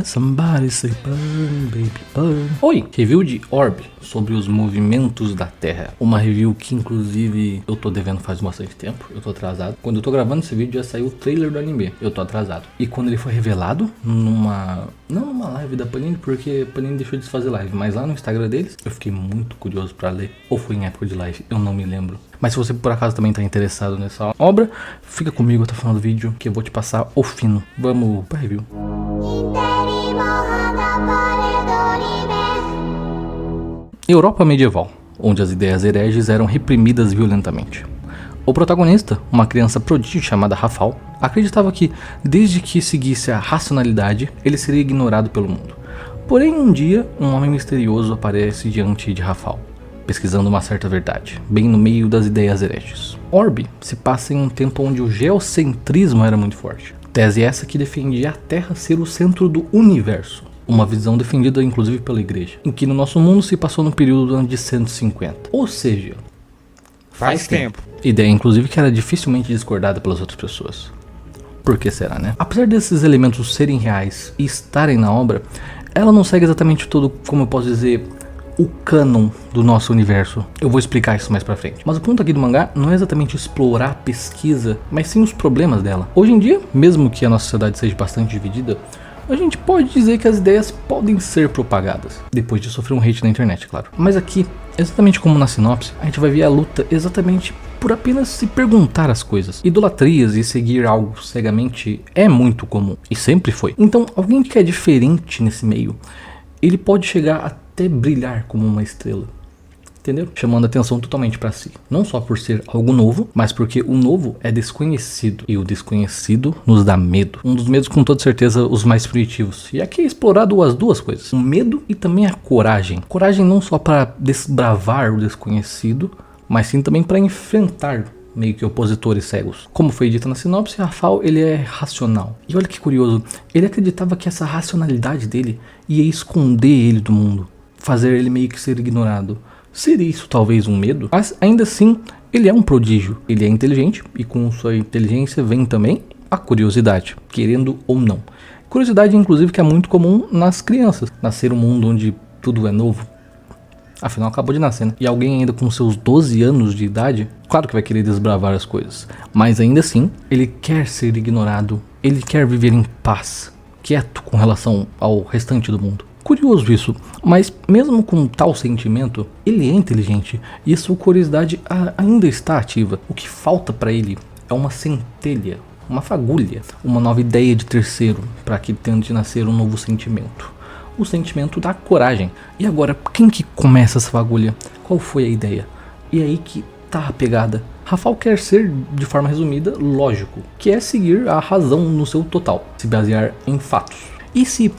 Somebody say burn, baby, burn. Oi, review de Orb sobre os movimentos da Terra. Uma review que inclusive eu tô devendo faz bastante tempo, eu tô atrasado. Quando eu tô gravando esse vídeo já saiu o trailer do anime, eu tô atrasado. E quando ele foi revelado, não numa live da Panini, porque a Panini deixou de fazer live, mas lá no Instagram deles, eu fiquei muito curioso pra ler. Ou foi em época de live, eu não me lembro. Mas se você por acaso também tá interessado nessa obra, fica comigo até o final do vídeo que eu vou te passar o fino. Vamos pra review. Europa medieval, onde as ideias hereges eram reprimidas violentamente. O protagonista, uma criança prodígio chamada Rafal, acreditava que, desde que seguisse a racionalidade, ele seria ignorado pelo mundo. Porém, um dia, um homem misterioso aparece diante de Rafal, pesquisando uma certa verdade, bem no meio das ideias hereges. Orb se passa em um tempo onde o geocentrismo era muito forte. Tese essa que defendia a Terra ser o centro do universo. Uma visão defendida inclusive pela igreja, em que no nosso mundo se passou no período do ano de 150. Ou seja, faz tempo. Ideia inclusive que era dificilmente discordada pelas outras pessoas. Por que será, né? Apesar desses elementos serem reais e estarem na obra, ela não segue exatamente todo, como eu posso dizer, o cânon do nosso universo. Eu vou explicar isso mais pra frente. Mas o ponto aqui do mangá não é exatamente explorar a pesquisa, mas sim os problemas dela. Hoje em dia, mesmo que a nossa sociedade seja bastante dividida, a gente pode dizer que as ideias podem ser propagadas, depois de sofrer um hate na internet, claro. Mas aqui, exatamente como na sinopse, a gente vai ver a luta exatamente por apenas se perguntar as coisas. Idolatrias e seguir algo cegamente é muito comum, e sempre foi. Então, alguém que é diferente nesse meio, ele pode chegar até brilhar como uma estrela. Entendeu? Chamando a atenção totalmente pra si. Não só por ser algo novo, mas porque o novo é desconhecido. E o desconhecido nos dá medo. Um dos medos com toda certeza os mais primitivos. E aqui é explorado as duas coisas. O medo e também a coragem. Coragem não só para desbravar o desconhecido, mas sim também para enfrentar meio que opositores cegos. Como foi dito na sinopse, Rafal ele é racional. E olha que curioso, ele acreditava que essa racionalidade dele ia esconder ele do mundo. Fazer ele meio que ser ignorado. Seria isso talvez um medo? Mas ainda assim, ele é um prodígio. Ele é inteligente e com sua inteligência vem também a curiosidade, querendo ou não. Curiosidade inclusive que é muito comum nas crianças. Nascer um mundo onde tudo é novo. Afinal acabou de nascer, né? E alguém ainda com seus 12 anos de idade, claro que vai querer desbravar as coisas. Mas ainda assim, ele quer ser ignorado. Ele quer viver em paz, quieto com relação ao restante do mundo. Curioso isso, mas mesmo com tal sentimento, ele é inteligente e sua curiosidade ainda está ativa. O que falta para ele é uma centelha, uma fagulha, uma nova ideia de terceiro para que tente nascer um novo sentimento. O sentimento da coragem. E agora, quem que começa essa fagulha? Qual foi a ideia? E é aí que tá a pegada. Rafal quer ser, de forma resumida, lógico, que é seguir a razão no seu total, se basear em fatos. E se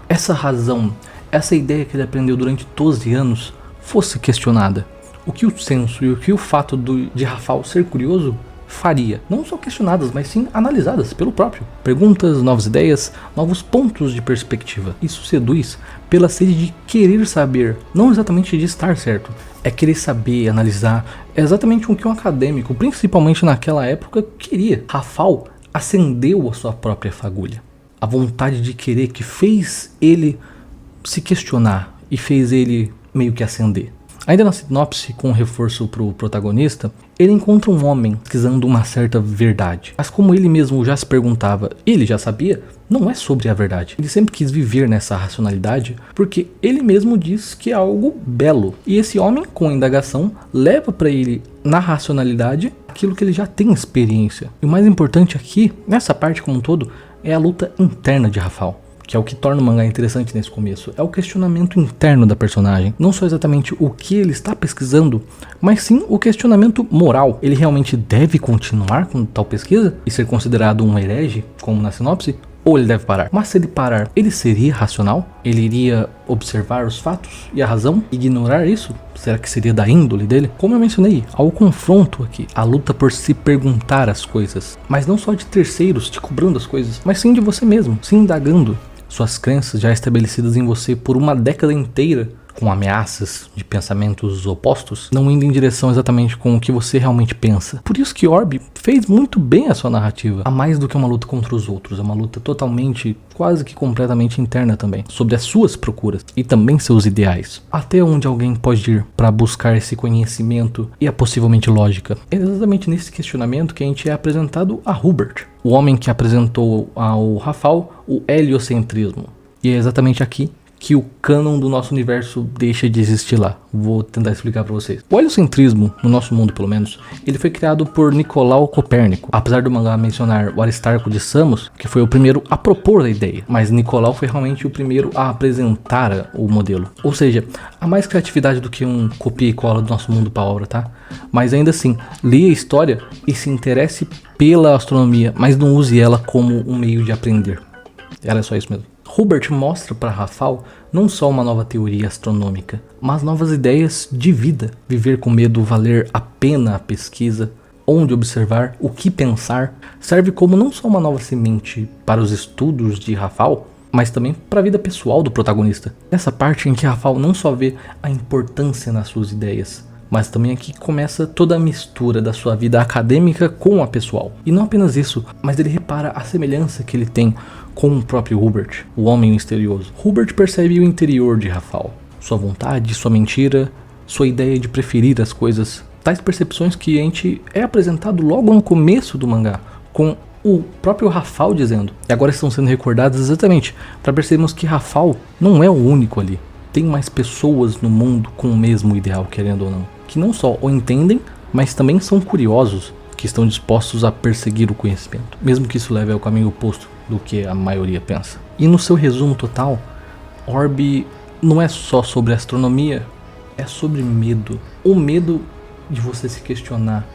essa razão, essa ideia que ele aprendeu durante 12 anos fosse questionada? O que o senso e o que o fato de Rafal ser curioso faria? Não só questionadas, mas sim analisadas pelo próprio. Perguntas, novas ideias, novos pontos de perspectiva. Isso seduz pela sede de querer saber, não exatamente de estar certo. É querer saber, analisar. É exatamente o que um acadêmico, principalmente naquela época, queria. Rafal acendeu a sua própria fagulha. A vontade de querer que fez ele se questionar e fez ele meio que acender. Ainda na sinopse, com um reforço pro protagonista, ele encontra um homem pesquisando uma certa verdade. Mas como ele mesmo já se perguntava, ele já sabia, não é sobre a verdade. Ele sempre quis viver nessa racionalidade porque ele mesmo diz que é algo belo. E esse homem, com a indagação, leva para ele, na racionalidade, aquilo que ele já tem experiência. E o mais importante aqui, nessa parte como um todo, é a luta interna de Rafal, que é o que torna o mangá interessante nesse começo. É o questionamento interno da personagem. Não só exatamente o que ele está pesquisando, mas sim o questionamento moral. Ele realmente deve continuar com tal pesquisa e ser considerado um herege, como na sinopse? Ou ele deve parar? Mas se ele parar, ele seria racional? Ele iria observar os fatos e a razão? Ignorar isso? Será que seria da índole dele? Como eu mencionei, há o confronto aqui, a luta por se perguntar as coisas. Mas não só de terceiros te cobrando as coisas, mas sim de você mesmo, se indagando. Suas crenças já estabelecidas em você por uma década inteira com ameaças de pensamentos opostos, não indo em direção exatamente com o que você realmente pensa. Por isso que Orbe fez muito bem a sua narrativa. A mais do que uma luta contra os outros, é uma luta totalmente, quase que completamente interna também, sobre as suas procuras e também seus ideais. Até onde alguém pode ir para buscar esse conhecimento e a possivelmente lógica. É exatamente nesse questionamento que a gente é apresentado a Hubert, o homem que apresentou ao Rafal o heliocentrismo. E é exatamente aqui que o cânon do nosso universo deixa de existir lá. Vou tentar explicar para vocês. O heliocentrismo, no nosso mundo pelo menos, ele foi criado por Nicolau Copérnico. Apesar do mangá mencionar o Aristarco de Samos, que foi o primeiro a propor a ideia, mas Nicolau foi realmente o primeiro a apresentar o modelo. Ou seja, há mais criatividade do que um copia e cola do nosso mundo para a obra, tá? Mas ainda assim, leia a história e se interesse pela astronomia, mas não use ela como um meio de aprender. Ela é só isso mesmo. Hubert mostra para Rafal não só uma nova teoria astronômica, mas novas ideias de vida. Viver com medo, valer a pena a pesquisa, onde observar, o que pensar, serve como não só uma nova semente para os estudos de Rafal, mas também para a vida pessoal do protagonista. Nessa parte em que Rafal não só vê a importância nas suas ideias, mas também aqui começa toda a mistura da sua vida acadêmica com a pessoal. E não apenas isso, mas ele repara a semelhança que ele tem com o próprio Hubert, o homem misterioso. Hubert percebe o interior de Rafal, sua vontade, sua mentira, sua ideia de preferir as coisas. Tais percepções que a gente é apresentado logo no começo do mangá, com o próprio Rafal dizendo. E agora estão sendo recordadas exatamente para percebermos que Rafal não é o único ali. Tem mais pessoas no mundo com o mesmo ideal, querendo ou não, que não só o entendem, mas também são curiosos, que estão dispostos a perseguir o conhecimento, mesmo que isso leve ao caminho oposto do que a maioria pensa. E no seu resumo total, Orbe não é só sobre astronomia, é sobre medo. O medo de você se questionar,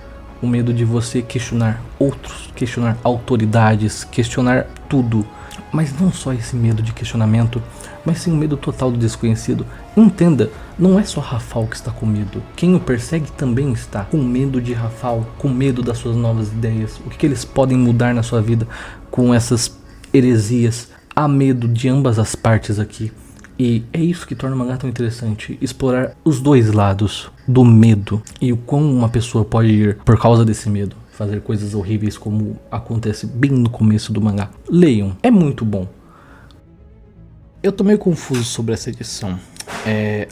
o medo de você questionar outros, questionar autoridades, questionar tudo. Mas não só esse medo de questionamento, mas sim o medo total do desconhecido. Entenda, não é só Rafal que está com medo. Quem o persegue também está com medo de Rafal, com medo das suas novas ideias. O que eles podem mudar na sua vida com essas heresias. Há medo de ambas as partes aqui. E é isso que torna o mangá tão interessante. Explorar os dois lados do medo. E o quão uma pessoa pode ir por causa desse medo. Fazer coisas horríveis como acontece bem no começo do mangá. Leiam, é muito bom. Eu tô meio confuso sobre essa edição.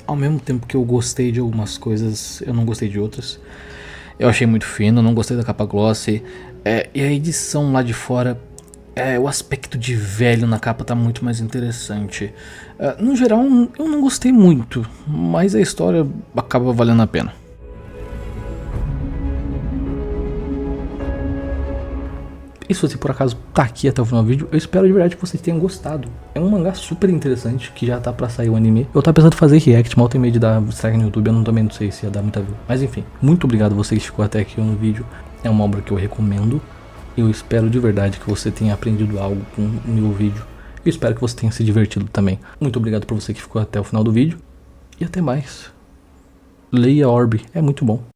Ao mesmo tempo que eu gostei de algumas coisas, eu não gostei de outras. Eu achei muito fino, não gostei da capa glossy. E a edição lá de fora, o aspecto de velho na capa tá muito mais interessante. No geral, eu não gostei muito, mas a história acaba valendo a pena. E se você por acaso tá aqui até o final do vídeo, eu espero de verdade que vocês tenham gostado. É um mangá super interessante, que já tá pra sair o anime. Eu tava pensando em fazer react, mal tem medo de dar strike no YouTube, eu também não sei se ia dar muita view. Mas enfim, muito obrigado a você que ficou até aqui no vídeo. É uma obra que eu recomendo. Eu espero de verdade que você tenha aprendido algo com o meu vídeo. Eu espero que você tenha se divertido também. Muito obrigado por você que ficou até o final do vídeo. E até mais. Leia Orbe, é muito bom.